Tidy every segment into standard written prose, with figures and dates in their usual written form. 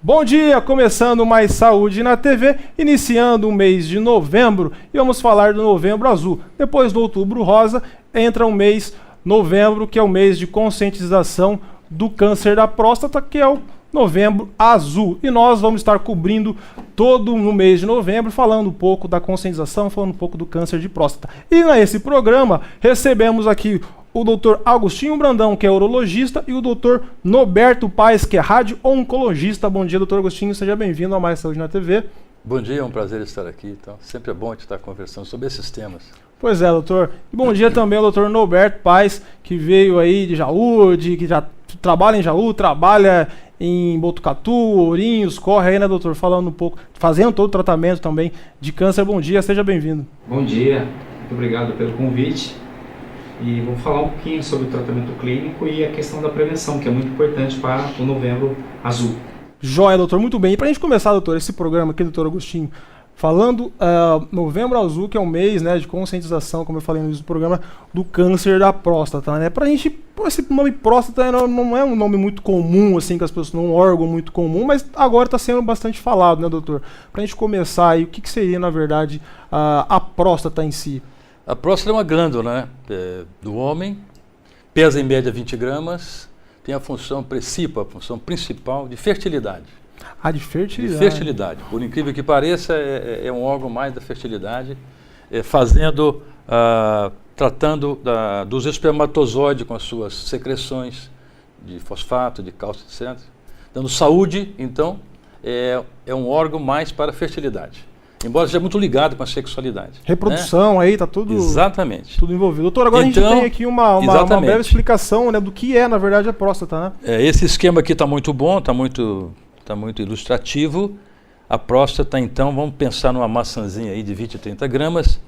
Bom dia, começando mais Saúde na TV, iniciando o mês de novembro e vamos falar do Novembro Azul. Depois do Outubro Rosa, entra o mês novembro, que é o mês de conscientização do câncer da próstata, que é o Novembro Azul. E nós vamos estar cobrindo todo no mês de novembro, falando um pouco da conscientização, falando um pouco do câncer de próstata. E nesse programa, recebemos aqui o Dr. Agostinho Brandão, que é urologista, e o Dr. Norberto Paes, que é radio-oncologista. Bom dia, Dr. Agostinho, seja bem-vindo a Mais Saúde na TV. Bom dia, é um prazer estar aqui. Então, sempre é bom a gente estar conversando sobre esses temas. Pois é, doutor. E bom dia também ao Dr. Norberto Paes, que veio aí de Jaú, que já trabalha em Jaú, trabalha em Botucatu, Ourinhos, corre aí, né, doutor? Falando um pouco, fazendo todo o tratamento também de câncer. Bom dia, seja bem-vindo. Bom dia, muito obrigado pelo convite. E vou falar um pouquinho sobre o tratamento clínico e a questão da prevenção, que é muito importante para o Novembro Azul. Joia, doutor, muito bem. E para a gente começar, doutor, esse programa aqui, doutor Agostinho, falando Novembro Azul, que é um mês, né, de conscientização, como eu falei no programa, do câncer da próstata, né? Pra gente, esse nome próstata não é um nome muito comum, assim, que as pessoas, não é um órgão muito comum, mas agora está sendo bastante falado, né, doutor? Pra gente começar aí, o que seria, na verdade, a próstata em si? A próstata é uma glândula, né, do homem, pesa em média 20 gramas, tem a função principal de fertilidade. Ah, de fertilidade. De fertilidade. Por incrível que pareça, é um órgão mais da fertilidade, tratando dos espermatozoides com as suas secreções de fosfato, de cálcio, etc. Dando saúde, então, é um órgão mais para a fertilidade. Embora seja muito ligado com a sexualidade. Reprodução, né? Aí tá tudo. Exatamente. Tudo envolvido. Doutor, agora então, a gente tem aqui uma breve explicação, né, do que é, na verdade, a próstata, né? Esse esquema aqui está muito bom, está muito ilustrativo. A próstata, então, vamos pensar numa maçãzinha aí de 20 a 30 gramas.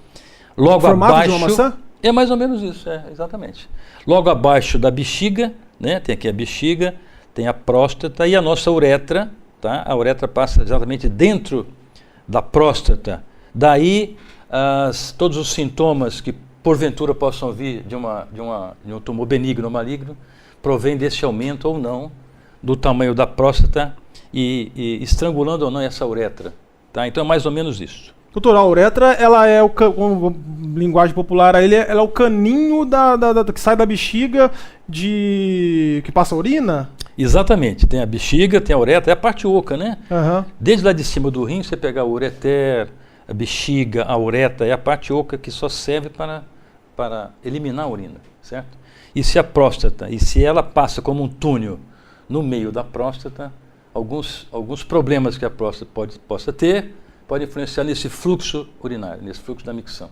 Logo abaixo. De uma maçã? É mais ou menos isso, exatamente. Logo abaixo da bexiga, né? Tem aqui a bexiga, tem a próstata e a nossa uretra, tá? A uretra passa exatamente dentro da próstata. Daí, todos os sintomas que porventura possam vir de um tumor benigno ou maligno, provém desse aumento ou não do tamanho da próstata e estrangulando ou não essa uretra. Tá? Então é mais ou menos isso. Doutor, a uretra, ela é, com linguagem popular, ela é o caninho que sai da bexiga que passa a urina? Exatamente, tem a bexiga, tem a uretra, é a parte oca, né? Uhum. Desde lá de cima do rim, você pegar o ureter, a bexiga, a uretra, é a parte oca que só serve para eliminar a urina, certo? E se a próstata, ela passa como um túnel no meio da próstata, alguns problemas que a próstata possa ter, pode influenciar nesse fluxo urinário, nesse fluxo da micção.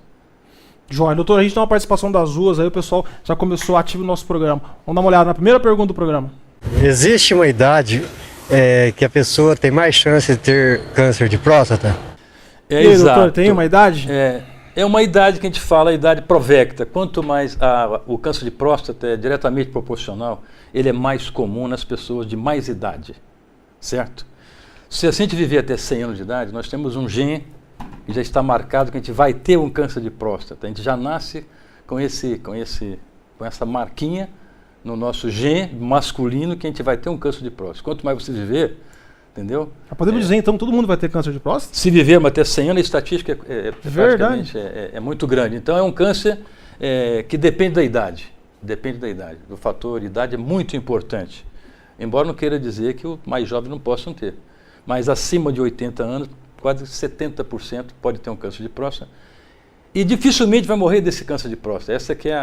Joia, doutor, a gente tem uma participação das ruas, aí o pessoal já começou ativo no nosso programa. Vamos dar uma olhada na primeira pergunta do programa. Existe uma idade que a pessoa tem mais chance de ter câncer de próstata? E aí, doutor, tem uma idade? É uma idade que a gente fala, a idade provecta. Quanto mais o câncer de próstata é diretamente proporcional, ele é mais comum nas pessoas de mais idade, certo? Se a gente viver até 100 anos de idade, nós temos um gene que já está marcado que a gente vai ter um câncer de próstata. A gente já nasce com essa marquinha no nosso gene masculino que a gente vai ter um câncer de próstata. Quanto mais você viver, entendeu? Podemos dizer, então, todo mundo vai ter câncer de próstata? Se viver até 100 anos, a estatística praticamente é muito grande. Então, é um câncer que depende da idade. Depende da idade. O fator idade é muito importante. Embora não queira dizer que os mais jovens não possam ter. Mas acima de 80 anos, quase 70% pode ter um câncer de próstata. E dificilmente vai morrer desse câncer de próstata. Essa que é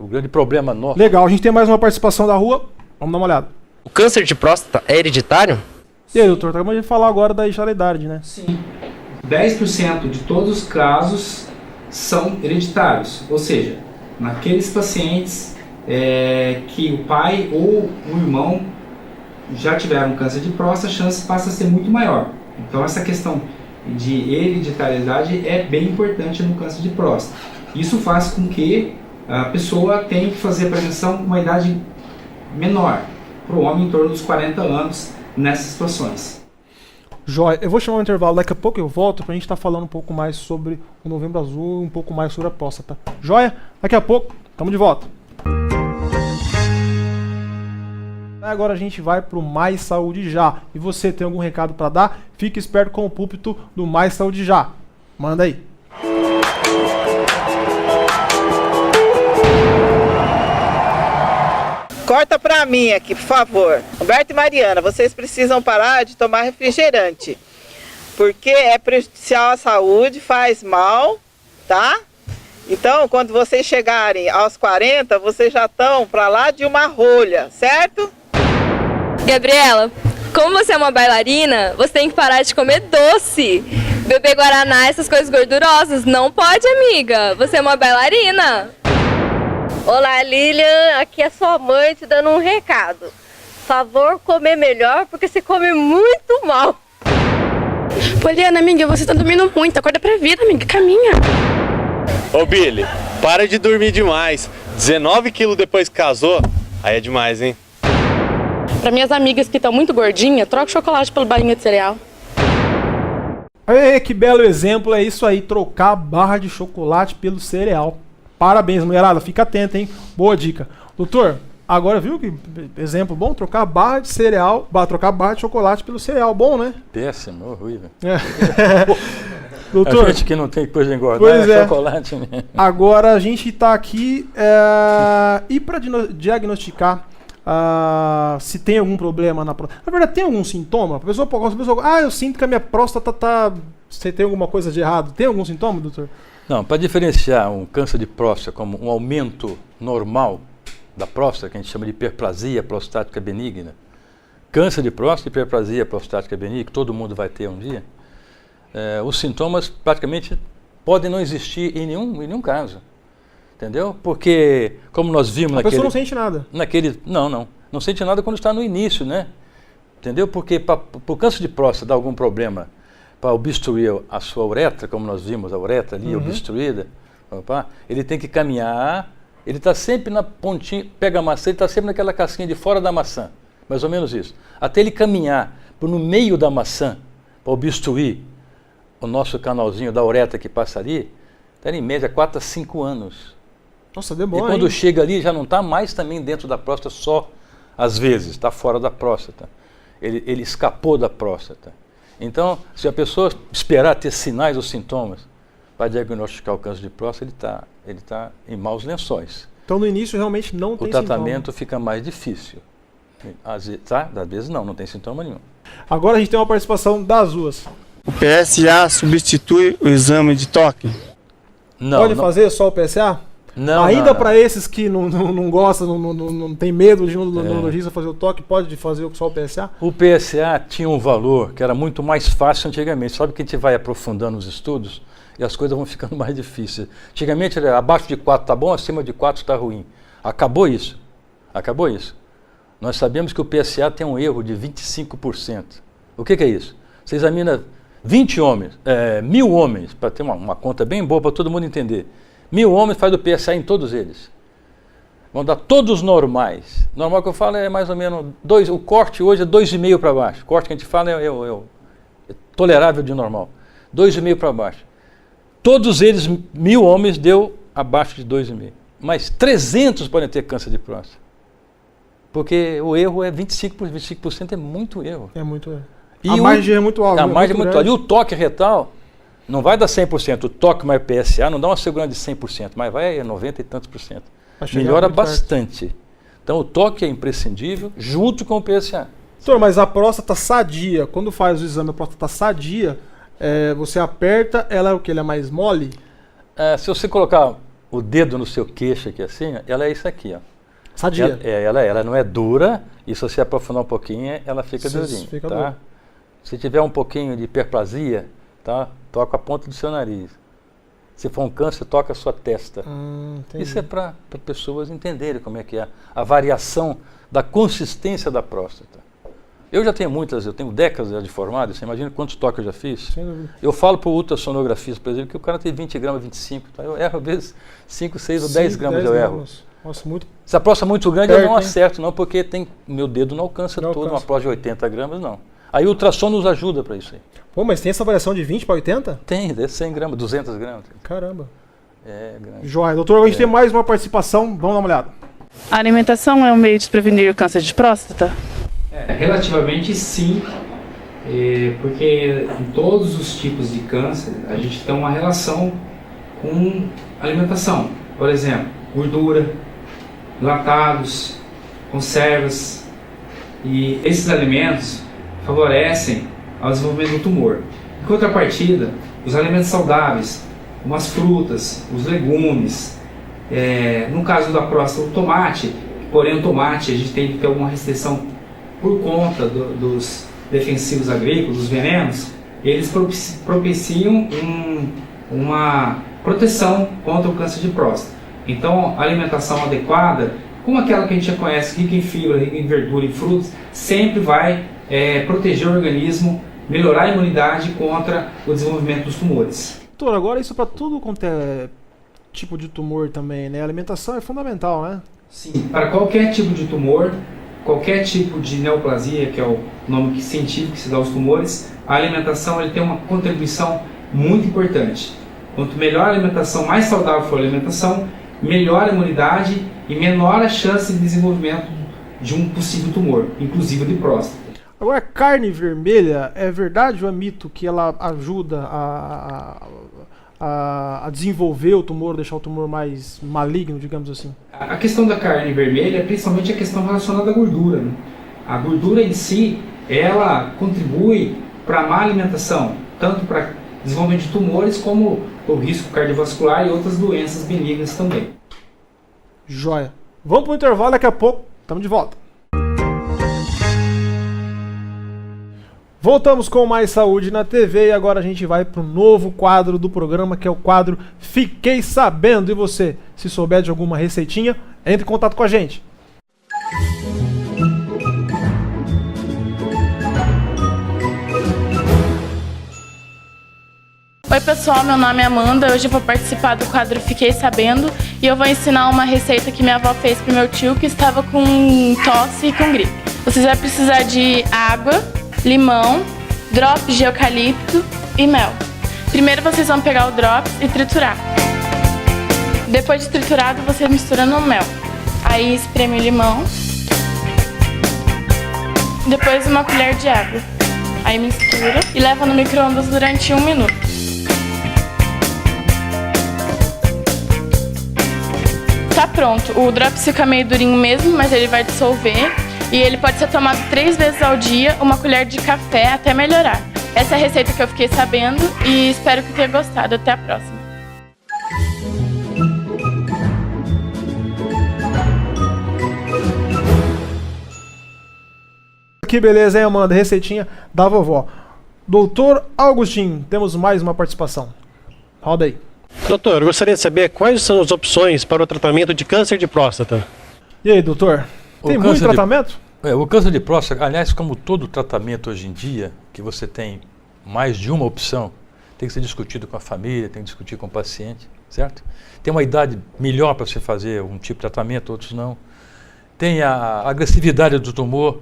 o grande problema nosso. Legal, a gente tem mais uma participação da rua. Vamos dar uma olhada. O câncer de próstata é hereditário? E aí, doutor, acabamos de falar agora da hereditariedade, né? Sim. 10% de todos os casos são hereditários. Ou seja, naqueles pacientes que o pai ou o irmão já tiveram câncer de próstata, a chance passa a ser muito maior. Então essa questão de hereditariedade é bem importante no câncer de próstata. Isso faz com que a pessoa tenha que fazer a prevenção com uma idade menor, para o homem em torno dos 40 anos nessas situações. Joia, eu vou chamar um intervalo, daqui a pouco eu volto para a gente estar falando um pouco mais sobre o Novembro Azul, um pouco mais sobre a próstata. Joia? Daqui a pouco, estamos de volta. agora a gente vai pro Mais Saúde Já. E você tem algum recado para dar? Fique esperto com o púlpito do Mais Saúde Já. Manda aí. Corta pra mim aqui, por favor. Roberto e Mariana, vocês precisam parar de tomar refrigerante. Porque é prejudicial à saúde, faz mal, tá? Então, quando vocês chegarem aos 40, vocês já estão pra lá de uma rolha, certo? Gabriela, como você é uma bailarina, você tem que parar de comer doce. Beber guaraná, essas coisas gordurosas. Não pode, amiga. Você é uma bailarina. Olá, Lilian, aqui é sua mãe te dando um recado. Favor, comer melhor, porque você come muito mal. Poliana, amiga, você tá dormindo muito. Acorda pra vida, amiga, caminha. Ô, Billy, para de dormir demais. 19 quilos depois que casou, aí é demais, hein? Pra minhas amigas que estão muito gordinhas, troca o chocolate pela barrinha de cereal. Ei, que belo exemplo, é isso aí, trocar a barra de chocolate pelo cereal. Parabéns, mulherada, fica atenta, hein? Boa dica. Doutor, agora viu que exemplo bom? Trocar a barra de cereal, trocar a barra de chocolate pelo cereal, bom, né? Péssimo, horrível. Doutor, a gente que não tem coisa de engordar, pois é chocolate mesmo. Agora a gente tá aqui e para diagnosticar se tem algum problema na próstata. Na verdade, tem algum sintoma? A pessoa, eu sinto que a minha próstata tá... Você tem alguma coisa de errado? Tem algum sintoma, doutor? Não, para diferenciar um câncer de próstata como um aumento normal da próstata, que a gente chama de hiperplasia prostática benigna, câncer de próstata e hiperplasia prostática benigna, que todo mundo vai ter um dia, os sintomas praticamente podem não existir em nenhum caso. Entendeu? Porque, como nós vimos a pessoa não sente nada. Não sente nada quando está no início, né? Entendeu? Porque para o câncer de próstata dar algum problema, para obstruir a sua uretra, como nós vimos a uretra ali obstruída, ele tem que caminhar, ele está sempre na pontinha, pega a maçã, ele está sempre naquela casquinha de fora da maçã, mais ou menos isso. Até ele caminhar no meio da maçã, para obstruir o nosso canalzinho da uretra que passa ali, está em média 4 a 5 anos. Nossa, demora. E quando chega ali, já não está mais também dentro da próstata só, às vezes, está fora da próstata. Ele escapou da próstata. Então, se a pessoa esperar ter sinais ou sintomas para diagnosticar o câncer de próstata, ele tá em maus lençóis. Então, no início, realmente não tem sintoma. O tratamento fica mais difícil. Às vezes não tem sintoma nenhum. Agora a gente tem uma participação das duas. O PSA substitui o exame de toque? Não. Pode fazer só o PSA? Não. Ainda para esses que não gostam, não tem medo de ir no neurologista fazer o toque, pode fazer só o PSA? O PSA tinha um valor que era muito mais fácil antigamente. Sabe que a gente vai aprofundando os estudos e as coisas vão ficando mais difíceis. Antigamente, abaixo de 4 está bom, acima de 4 está ruim. Acabou isso. Nós sabemos que o PSA tem um erro de 25%. O que é isso? Você examina 1.000 homens, para ter uma conta bem boa para todo mundo entender. 1.000 homens faz o PSA em todos eles. Vão dar todos normais. Normal que eu falo é mais ou menos 2, o corte hoje é 2,5 para baixo. O corte que a gente fala é tolerável de normal. 2,5 para baixo. Todos eles, 1.000 homens, deu abaixo de 2,5. Mas 300 podem ter câncer de próstata. Porque o erro é 25%. 25% é muito erro. É muito erro. E a margem é muito alta. A margem é muito alta. E o toque retal não vai dar 100%. O toque mais PSA não dá uma segurança de 100%, mas vai a 90 e tantos por cento. Melhora bastante. Então o toque é imprescindível junto com o PSA. Doutor, mas a próstata sadia, quando faz o exame, a próstata sadia, você aperta, ela é o que? Ela é mais mole? Se você colocar o dedo no seu queixo aqui assim, ela é isso aqui, ó. Sadia. Ela não é dura, e se você aprofundar um pouquinho, ela fica durinha. Tá? Se tiver um pouquinho de hiperplasia, tá? Toca a ponta do seu nariz. Se for um câncer, toca a sua testa. Isso é para pessoas entenderem como é que é a variação da consistência da próstata. Eu já tenho eu tenho décadas de formado, você imagina quantos toques eu já fiz? Eu falo para o ultrassonografista, por exemplo, que o cara tem 20 gramas, 25, tá? Eu erro às vezes 5, 6 ou 10 gramas eu erro. Nossa, muito. Se a próstata é muito grande, eu não acerto, não, porque meu dedo não alcança todo, uma próstata de 80 gramas, não. Aí o ultrassom nos ajuda para isso aí. Pô, mas tem essa variação de 20 para 80? Tem, é 100 gramas, 200 gramas. Caramba. É grande. Joia. Doutor, a gente tem mais uma participação, vamos dar uma olhada. A alimentação é um meio de prevenir o câncer de próstata? Relativamente sim, porque em todos os tipos de câncer a gente tem uma relação com alimentação. Por exemplo, gordura, enlatados, conservas, e esses alimentos favorecem ao desenvolvimento do tumor. Em contrapartida, os alimentos saudáveis, como as frutas, os legumes, no caso da próstata, o tomate, porém o tomate a gente tem que ter alguma restrição por conta dos defensivos agrícolas, dos venenos, eles propiciam uma proteção contra o câncer de próstata. Então, a alimentação adequada, como aquela que a gente já conhece, rica em fibra, rica em verdura e frutos, sempre vai proteger o organismo, melhorar a imunidade contra o desenvolvimento dos tumores. Doutor, agora isso para tudo quanto é tipo de tumor também, né? A alimentação é fundamental, né? Sim, para qualquer tipo de tumor, qualquer tipo de neoplasia, que é o nome científico que se dá aos tumores, a alimentação ele tem uma contribuição muito importante. Quanto melhor a alimentação, mais saudável for a alimentação, melhor a imunidade e menor a chance de desenvolvimento de um possível tumor, inclusive de próstata. Agora, carne vermelha, é verdade ou é mito que ela ajuda a desenvolver o tumor, deixar o tumor mais maligno, digamos assim? A questão da carne vermelha é principalmente a questão relacionada à gordura, né? A gordura em si, ela contribui para a má alimentação, tanto para desenvolvimento de tumores como o risco cardiovascular e outras doenças benignas também. Joia. Vamos para o intervalo, daqui a pouco estamos de volta. Voltamos com mais saúde na TV e agora a gente vai para o novo quadro do programa, que é o quadro Fiquei Sabendo. E você, se souber de alguma receitinha, entre em contato com a gente. Oi pessoal, meu nome é Amanda, hoje eu vou participar do quadro Fiquei Sabendo e eu vou ensinar uma receita que minha avó fez pro meu tio que estava com tosse e com gripe. Vocês vão precisar de água, limão, drops de eucalipto e mel. Primeiro vocês vão pegar o drops e triturar. Depois de triturado, você mistura no mel. Aí espreme o limão. Depois uma colher de água. Aí mistura e leva no micro-ondas durante 1 minuto. Tá pronto. O drops fica meio durinho mesmo, mas ele vai dissolver. E ele pode ser tomado 3 vezes ao dia, uma colher de café até melhorar. Essa é a receita que eu fiquei sabendo e espero que tenha gostado. Até a próxima. Que beleza, hein, Amanda? Receitinha da vovó. Doutor Augustinho, temos mais uma participação. Roda aí. Doutor, eu gostaria de saber quais são as opções para o tratamento de câncer de próstata. E aí, doutor? Tem muito tratamento? O câncer de próstata, aliás, como todo tratamento hoje em dia, que você tem mais de uma opção, tem que ser discutido com a família, tem que discutir com o paciente, certo? Tem uma idade melhor para você fazer um tipo de tratamento, outros não. Tem a agressividade do tumor,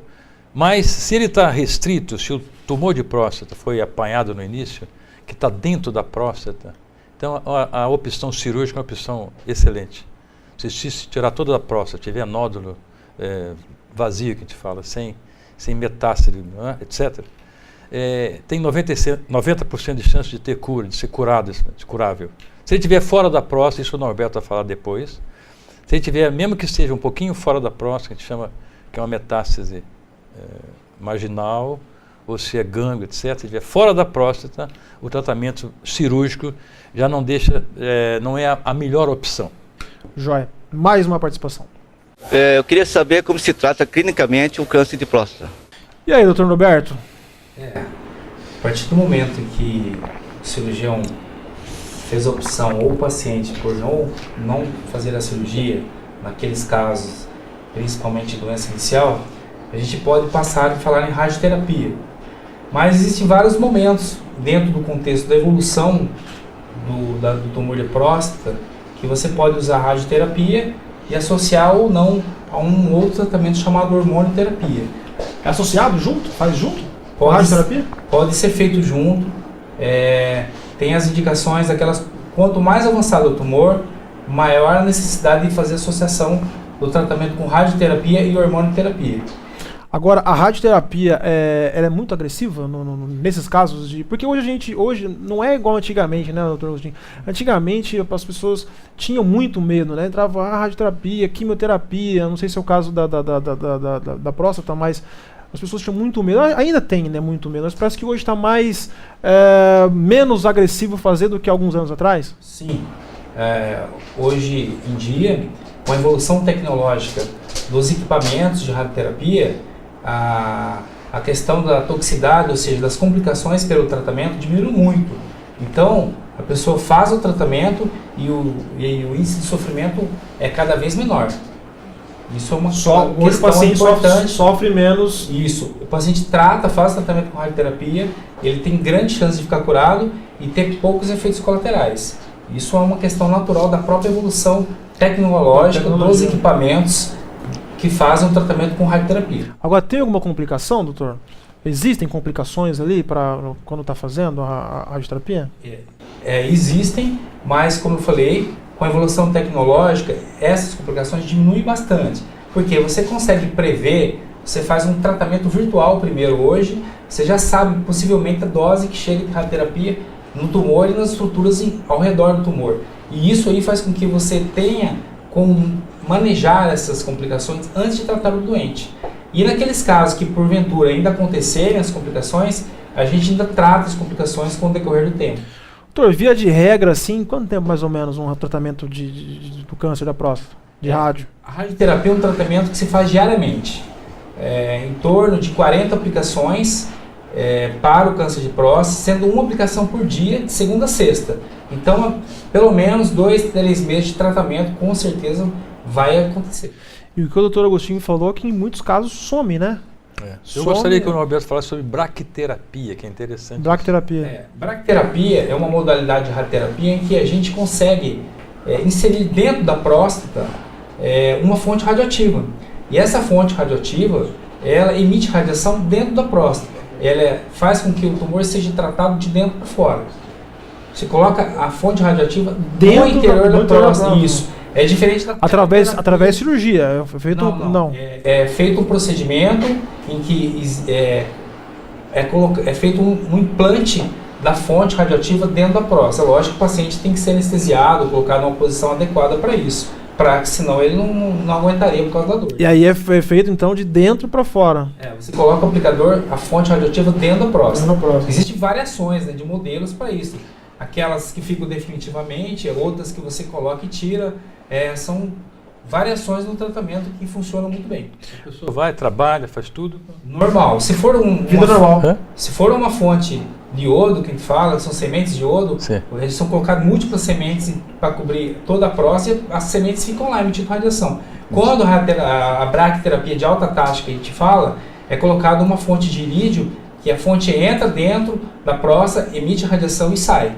mas se ele está restrito, se o tumor de próstata foi apanhado no início, que está dentro da próstata, então a opção cirúrgica é uma opção excelente. Se tirar toda a próstata, tiver nódulo vazio, que a gente fala, sem metástase, etc., tem 90% de chance de ter cura, de ser curado, de curável. Se ele estiver fora da próstata, isso o Norberto vai falar depois, se ele tiver, mesmo que esteja um pouquinho fora da próstata, que a gente chama que é uma metástase marginal, ou se é gânglio, etc., se estiver fora da próstata, o tratamento cirúrgico já não deixa, não é a melhor opção. Joia. Mais uma participação. Eu queria saber como se trata clinicamente o câncer de próstata. E aí, doutor Norberto? A partir do momento em que o cirurgião fez a opção ou o paciente por não fazer a cirurgia, naqueles casos, principalmente doença inicial, a gente pode passar a falar em radioterapia. Mas existem vários momentos dentro do contexto da evolução do tumor de próstata que você pode usar a radioterapia e associar ou não a um outro tratamento chamado hormonioterapia. É associado junto? Faz junto? Com a radioterapia? Pode ser feito junto. Tem as indicações daquelas, quanto mais avançado o tumor, maior a necessidade de fazer associação do tratamento com radioterapia e hormonioterapia. Agora, a radioterapia, ela é muito agressiva nesses casos de... Porque hoje não é igual antigamente, né, doutor Agostinho? Antigamente, as pessoas tinham muito medo, né? Entrava radioterapia, quimioterapia, não sei se é o caso da próstata, mas as pessoas tinham muito medo. Ainda tem, né, muito medo, mas parece que hoje está menos agressivo fazer do que alguns anos atrás. Sim. Hoje em dia, com a evolução tecnológica dos equipamentos de radioterapia, a questão da toxicidade, ou seja, das complicações pelo tratamento, diminui muito. Então, a pessoa faz o tratamento e o índice de sofrimento é cada vez menor. Isso é uma questão importante. Sofre menos. Isso. O paciente faz o tratamento com radioterapia, ele tem grande chance de ficar curado e ter poucos efeitos colaterais. Isso é uma questão natural da própria evolução tecnológica dos equipamentos que fazem o tratamento com radioterapia. Agora, tem alguma complicação, doutor? Existem complicações ali quando está fazendo a radioterapia? Existem, mas como eu falei, com a evolução tecnológica, essas complicações diminuem bastante. Porque você consegue prever, você faz um tratamento virtual primeiro hoje, você já sabe possivelmente a dose que chega de radioterapia no tumor e nas estruturas ao redor do tumor. E isso aí faz com que você tenha como manejar essas complicações antes de tratar o doente. E naqueles casos que porventura ainda acontecerem as complicações, a gente ainda trata as complicações com o decorrer do tempo. Doutor, via de regra, assim, quanto tempo mais ou menos um tratamento do câncer da próstata, de rádio? A radioterapia é um tratamento que se faz diariamente. Em torno de 40 aplicações para o câncer de próstata, sendo uma aplicação por dia, de segunda a sexta. Então, pelo menos 2, 3 meses de tratamento, com certeza, vai acontecer. E o que o doutor Agostinho falou é que em muitos casos some, né? Eu gostaria que o Norberto falasse sobre braquiterapia, que é interessante. Braquiterapia. Braquiterapia é uma modalidade de radioterapia em que a gente consegue inserir dentro da próstata uma fonte radioativa. E essa fonte radioativa, ela emite radiação dentro da próstata. Ela faz com que o tumor seja tratado de dentro para fora. Você coloca a fonte radioativa no interior da próstata. Isso. É diferente da através de cirurgia. Não. É feito um procedimento em que é feito um implante da fonte radioativa dentro da próstata. Lógico que o paciente tem que ser anestesiado, colocado numa posição adequada para isso, senão ele não aguentaria por causa da dor. E aí é feito então de dentro para fora. Você coloca o aplicador, a fonte radioativa dentro da próstata. Existem variações de modelos para isso. Aquelas que ficam definitivamente, outras que você coloca e tira. São variações no tratamento que funcionam muito bem. A pessoa vai, trabalha, faz tudo? Normal. Se for normal. Se for uma fonte de iodo, que a gente fala, são sementes de iodo, eles são colocadas múltiplas sementes para cobrir toda a próstata, as sementes ficam lá emitindo radiação. Quando a braquiterapia de alta taxa que a gente fala, é colocada uma fonte de irídio, que a fonte entra dentro da próstata, emite radiação e sai.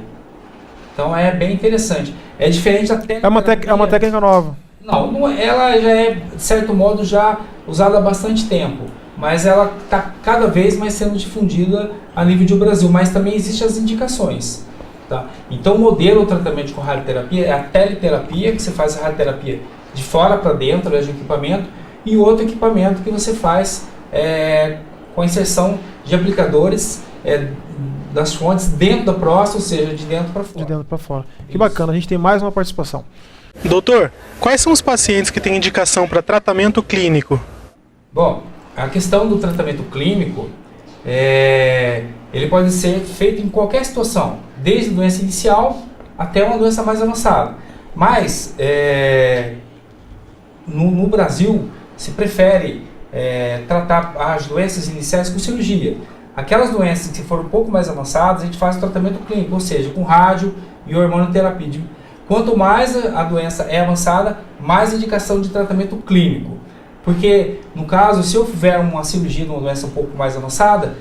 Então é bem interessante. É diferente da técnica. É uma técnica nova. Não, ela já é, de certo modo, já usada há bastante tempo. Mas ela está cada vez mais sendo difundida a nível do Brasil. Mas também existem as indicações. Tá? Então o modelo do tratamento com radioterapia é a teleterapia, que você faz a radioterapia de fora para dentro, através de um equipamento. E outro equipamento que você faz com a inserção de aplicadores das fontes dentro da próstata, ou seja, de dentro para fora. De dentro para fora. Que bacana, a gente tem mais uma participação. Doutor, quais são os pacientes que têm indicação para tratamento clínico? Bom, a questão do tratamento clínico, ele pode ser feito em qualquer situação, desde a doença inicial até uma doença mais avançada. Mas, no Brasil, se prefere tratar as doenças iniciais com cirurgia. Aquelas doenças que foram um pouco mais avançadas, a gente faz o tratamento clínico, ou seja, com rádio e hormonioterapia. Quanto mais a doença é avançada, mais indicação de tratamento clínico. Porque, no caso, se houver uma cirurgia de uma doença um pouco mais avançada,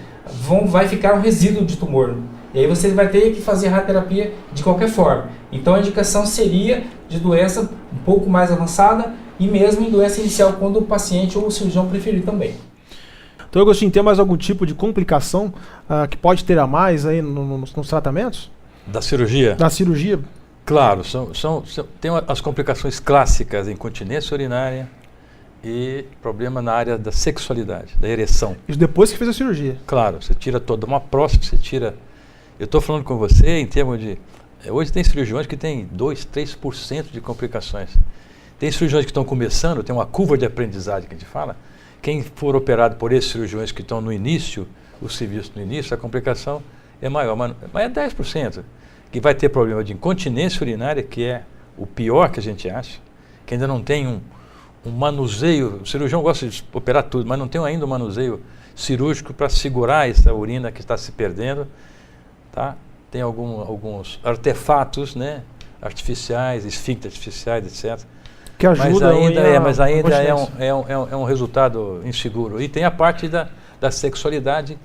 vai ficar um resíduo de tumor. E aí você vai ter que fazer radioterapia de qualquer forma. Então a indicação seria de doença um pouco mais avançada e mesmo em doença inicial, quando o paciente ou o cirurgião preferir também. Então, Agostinho, tem mais algum tipo de complicação que pode ter a mais aí nos tratamentos? Da cirurgia? Da cirurgia. Claro, tem as complicações clássicas, incontinência urinária, e problema na área da sexualidade, da ereção. Isso depois que fez a cirurgia? Claro, você tira toda uma próstata, você tira... Eu estou falando com você em termos de... Hoje tem cirurgiões que têm 2, 3% de complicações. Tem cirurgiões que estão começando, tem uma curva de aprendizagem que a gente fala. Quem for operado por esses cirurgiões que estão no início, o serviço no início, a complicação é maior, mas é 10%. Que vai ter problema de incontinência urinária, que é o pior que a gente acha, que ainda não tem um manuseio, o cirurgião gosta de operar tudo, mas não tem ainda um manuseio cirúrgico para segurar essa urina que está se perdendo, tá? Tem alguns artefatos, né, artificiais, esfíncteres artificiais, etc. Que ajudam, mas ainda é um resultado inseguro. E tem a parte da sexualidade,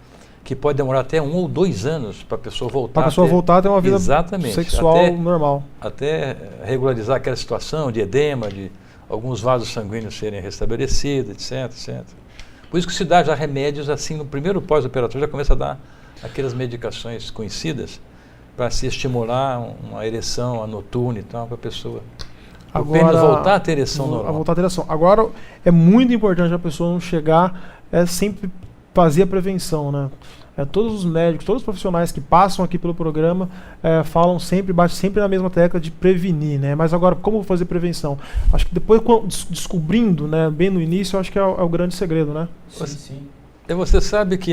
que pode demorar até 1 ou 2 anos para a pessoa voltar. Para a pessoa voltar a ter uma vida sexual normal. Até regularizar aquela situação de edema, de alguns vasos sanguíneos serem restabelecidos, etc. Por isso que se dá já remédios assim, no primeiro pós-operatório já começa a dar aquelas medicações conhecidas para se estimular uma ereção, a noturna e tal, para a pessoa apenas voltar a ter ereção normal. Voltar a ter ereção. Agora, é muito importante a pessoa não chegar, sempre fazer a prevenção, né? Todos os médicos, todos os profissionais que passam aqui pelo programa falam sempre, batem sempre na mesma tecla de prevenir, né? Mas agora, como fazer prevenção? Acho que depois, descobrindo, né, bem no início, acho que é o grande segredo, né? Sim. E você sabe que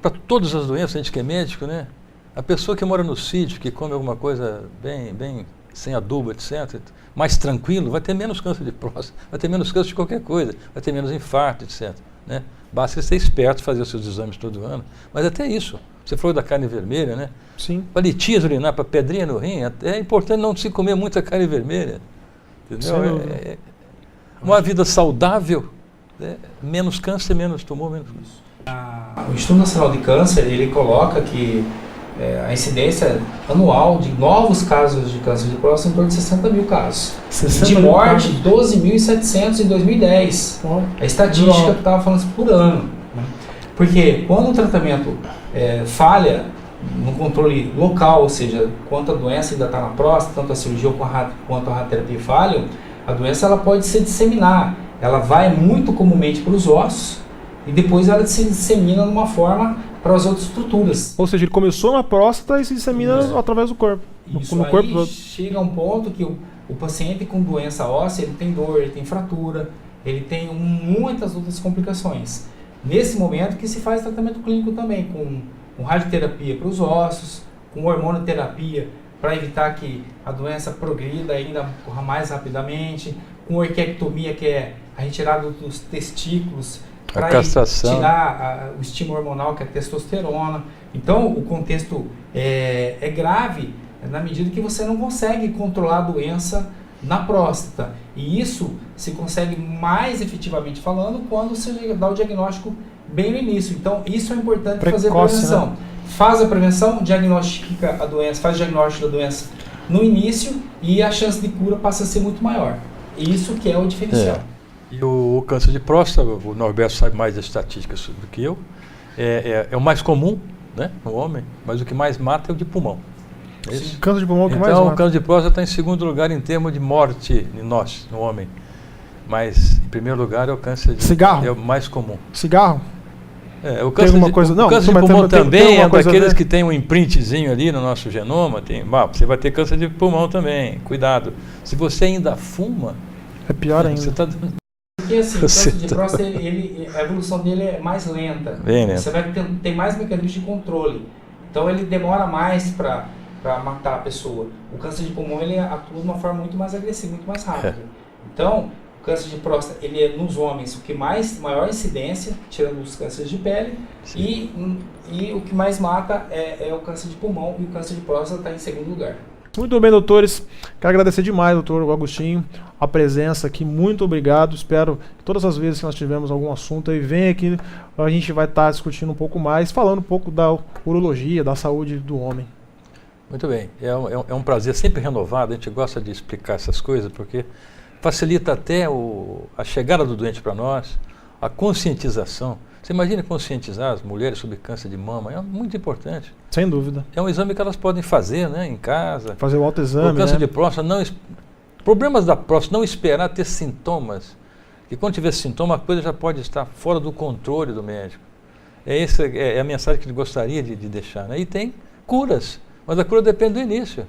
para todas as doenças, a gente que é médico, né? A pessoa que mora no sítio, que come alguma coisa bem sem adubo, etc., mais tranquilo, vai ter menos câncer de próstata, vai ter menos câncer de qualquer coisa, vai ter menos infarto, etc., né? Basta ser esperto, fazer os seus exames todo ano. Mas até isso, você falou da carne vermelha, né? Sim. Para litíase urinar, para pedrinha no rim, é importante não se comer muita carne vermelha. Entendeu? Uma vida saudável, menos câncer, menos tumor, menos isso. O Instituto Nacional de Câncer, ele coloca que a incidência anual de novos casos de câncer de próstata é em torno de 60 mil casos. De morte, 12.700 em 2010. A estatística que estava falando por ano. Né? Porque quando o tratamento falha no controle local, ou seja, quanto a doença ainda está na próstata, tanto a cirurgia quanto a radioterapia falham, a doença ela pode se disseminar. Ela vai muito comumente para os ossos e depois ela se dissemina de uma forma para as outras estruturas. Ou seja, ele começou na próstata e se dissemina através do corpo. Isso no corpo chega a um ponto que o paciente com doença óssea, ele tem dor, ele tem fratura, ele tem muitas outras complicações. Nesse momento que se faz tratamento clínico também, com radioterapia para os ossos, com hormonoterapia para evitar que a doença progrida ainda mais rapidamente, com orquiectomia, que é a retirada dos testículos, para tirar o estímulo hormonal, que é a testosterona. Então, o contexto é grave na medida que você não consegue controlar a doença na próstata. E isso se consegue mais efetivamente falando quando você dá o diagnóstico bem no início. Então, isso é importante fazer prevenção. Né? Faz a prevenção, diagnostica a doença, faz o diagnóstico da doença no início e a chance de cura passa a ser muito maior. Isso que é o diferencial. E o câncer de próstata, o Norberto sabe mais das estatísticas do que eu, é o mais comum, né, no homem, mas o que mais mata é o de pulmão. É isso? Sim, câncer de pulmão é o que mais mata. Então, o câncer de próstata está em segundo lugar em termos de morte no homem. Mas, em primeiro lugar, é o câncer de... Cigarro? É o mais comum. Cigarro? O câncer de pulmão também é daqueles que tem um imprintzinho ali no nosso genoma. Você vai ter câncer de pulmão também, cuidado. Se você ainda fuma... É pior ainda. Você está dando... Porque assim, o câncer de próstata, a evolução dele é mais lenta. Você vai ter mais mecanismos de controle. Então ele demora mais para matar a pessoa. O câncer de pulmão ele atua de uma forma muito mais agressiva, muito mais rápida. Então, o câncer de próstata ele é nos homens o que maior incidência, tirando os cânceres de pele, e o que mais mata é o câncer de pulmão, e o câncer de próstata está em segundo lugar. Muito bem, doutores. Quero agradecer demais, doutor Agostinho, a presença aqui. Muito obrigado. Espero que todas as vezes que nós tivermos algum assunto aí, venha aqui. A gente vai estar discutindo um pouco mais, falando um pouco da urologia, da saúde do homem. Muito bem. É um prazer sempre renovado. A gente gosta de explicar essas coisas, porque facilita até a chegada do doente para nós, a conscientização. Você imagina conscientizar as mulheres sobre câncer de mama? É muito importante. Sem dúvida. É um exame que elas podem fazer, né, em casa. Fazer o autoexame, o câncer de próstata, não Problemas da próstata, não esperar ter sintomas. E quando tiver sintoma, a coisa já pode estar fora do controle do médico. Essa é a mensagem que ele gostaria de deixar. Né? E tem curas, mas a cura depende do início.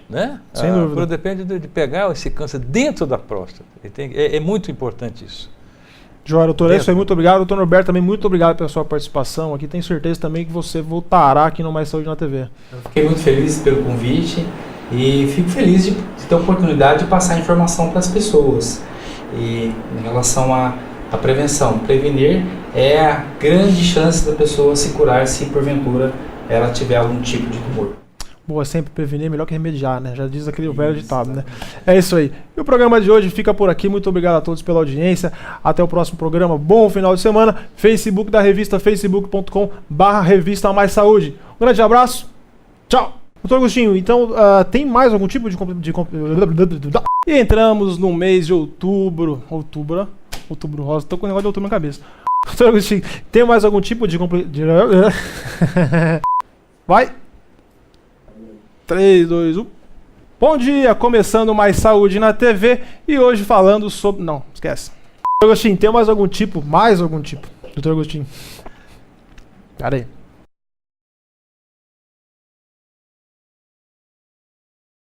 Né? Sem dúvida. A cura depende de pegar esse câncer dentro da próstata. É muito importante isso. Joia, doutor, é isso aí, muito obrigado. Doutor Norberto, também muito obrigado pela sua participação aqui. Tenho certeza também que você voltará aqui no Mais Saúde na TV. Eu fiquei muito feliz pelo convite e fico feliz de ter a oportunidade de passar informação para as pessoas. E em relação à prevenção, prevenir é a grande chance da pessoa se curar se porventura ela tiver algum tipo de tumor. Boa, sempre prevenir é melhor que remediar, né? Já diz aquele velho ditado, né? É isso aí. E o programa de hoje fica por aqui. Muito obrigado a todos pela audiência. Até o próximo programa. Bom final de semana. Facebook da revista, facebook.com/revista Mais Saúde. Um grande abraço. Tchau. Doutor Agostinho, então tem mais algum tipo de... E entramos no mês de outubro. Outubro rosa. Tô com o negócio de outubro na cabeça. Doutor Agostinho, tem mais algum tipo de... Vai. 3, 2, 1. Bom dia, começando Mais Saúde na TV e hoje falando sobre... Não, esquece. Doutor Agostinho, tem mais algum tipo? Doutor Agostinho. Pera aí.